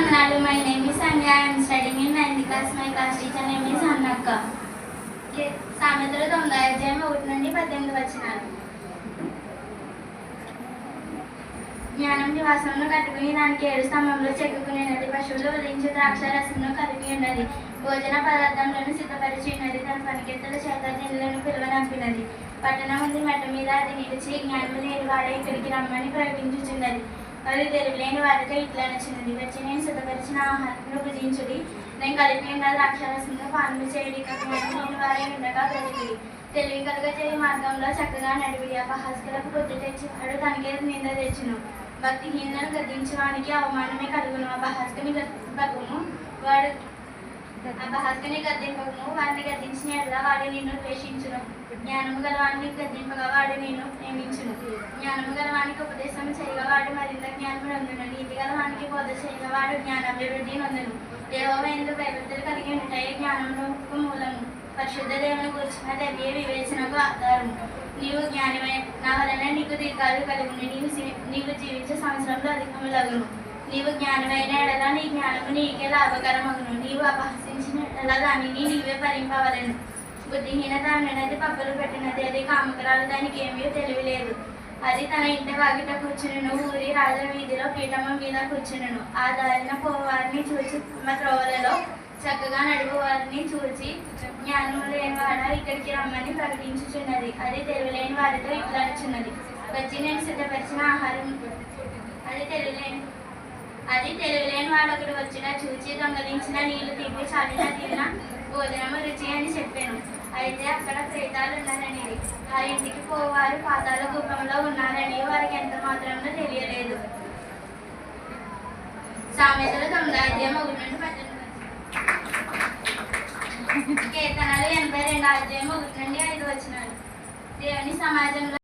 వందనాలు. My name is Sandhya. I am studying in 9th class. My class teacher name is అన్నక్క. సామెతలు 9వ అధ్యాయం 1 నుండి 18 వచనాలు. జ్ఞానం నివాసమును కట్టుకుని దానికి 7 స్తంభంలో చెక్కుకునేది. పశువులు వధించి ద్రాక్ష రసమును కలిపి ఉన్నది. భోజన పదార్థములను సిద్ధపరిచి ఉన్నది. తన పనికెత్తల చేత జనులను పిలువనంపినది. పట్టణం ఉంది మెట్ట మీద అది నిలిచి జ్ఞానము లేని వాడే ఇక్కడికి రమ్మని ప్రకటించుచున్నది. మరి తెలివిలేని వారితో ఇట్లా నచ్చినది. వచ్చి నేను సిద్ధపరిచిన ఆహారమును భుజించుడి. నేను కలిపి ఉన్న ద్రాక్షరసమును పానము చేయడి. జ్ఞానం లేని వారే ఉండగా బ్రతికిడి. తెలివి కలుగ చేయ మార్గంలో చక్కగా నడివిడి. అపహాస్కులకు బుద్ధి తెచ్చివాడు తనకే నింద తెచ్చును. భక్తిహీనను గద్దించి వానికి అవమానమే కలుగును. అపహాస్కుని గద్దింపకము. వాడిని గద్దించిన ఎడల వాడు నిన్ను ద్వేషించును. జ్ఞానము గలవాడిని గద్దింపగా వాడు నిన్ను ప్రేమించును. జ్ఞానము గలవానికి ఉపదేశం చేయగా వాడు మరింత జ్ఞానము నొందును. నీతి గలవానికి బోధ చేయగా వాడు జ్ఞానాభివృద్ధి నొందును. యెహోవా యందు భయభక్తులు కలిగి ఉంటాయి జ్ఞానమునకు మూలము. పరిశుద్ధ దేవుని కూర్చున్న దవ్య వివేచనకు ఆధారము. నీవు జ్ఞానమే నా వలన నీకు దీర్ఘాలు కలుగును. నీవు జీవించే సంవత్సరంలో అధికములగును. నీవు జ్ఞానమైన ఎడల నీ జ్ఞానము నీకే లాభకరమగును. నీవు అపహసించిన ఎడల దానిని నీవే భరింపవలెను. బుద్ధిహీనత అన్నది పబ్బలు పెట్టినది. అది కామకరాలు, దానికి ఏమీ తెలియలేదు. అది తన ఇంటి వాకిట కూర్చునను. ఊరి రాజుల వీధిలో పీఠము మీద కూర్చునను. ఆ దారిన పోవారిని చూచి తమ త్రోవలలో చక్కగా నడుపు వారిని చూచి జ్ఞానము లేనివాడ ఇక్కడికి రమ్మని ప్రకటించుచున్నది. అది తెలివిలేని వారితో ఇట్లా అనుచున్నది. వచ్చి నేను సిద్ధపరిచిన ఆహారం అది తెలివిలేని వాడొకడు వచ్చిన చూచి దొంగలించిన నీళ్లు తిప్పి చాలిన తిన్న భోజనము రుచి అని చెప్పాను. అయితే అక్కడ ప్రేతాలు ఉన్నారనేది. ఆ ఇంటికి పోవారు పాతాళ కూపంలో ఉన్నారని వారికి ఎంత మాత్రమో తెలియలేదు. సామెతలు 9వ అధ్యాయం 1 నుండి 18. కీర్తనలు 82వ అధ్యాయం 1 నుండి 5 వచనాలు. దేవుని సమాజంలో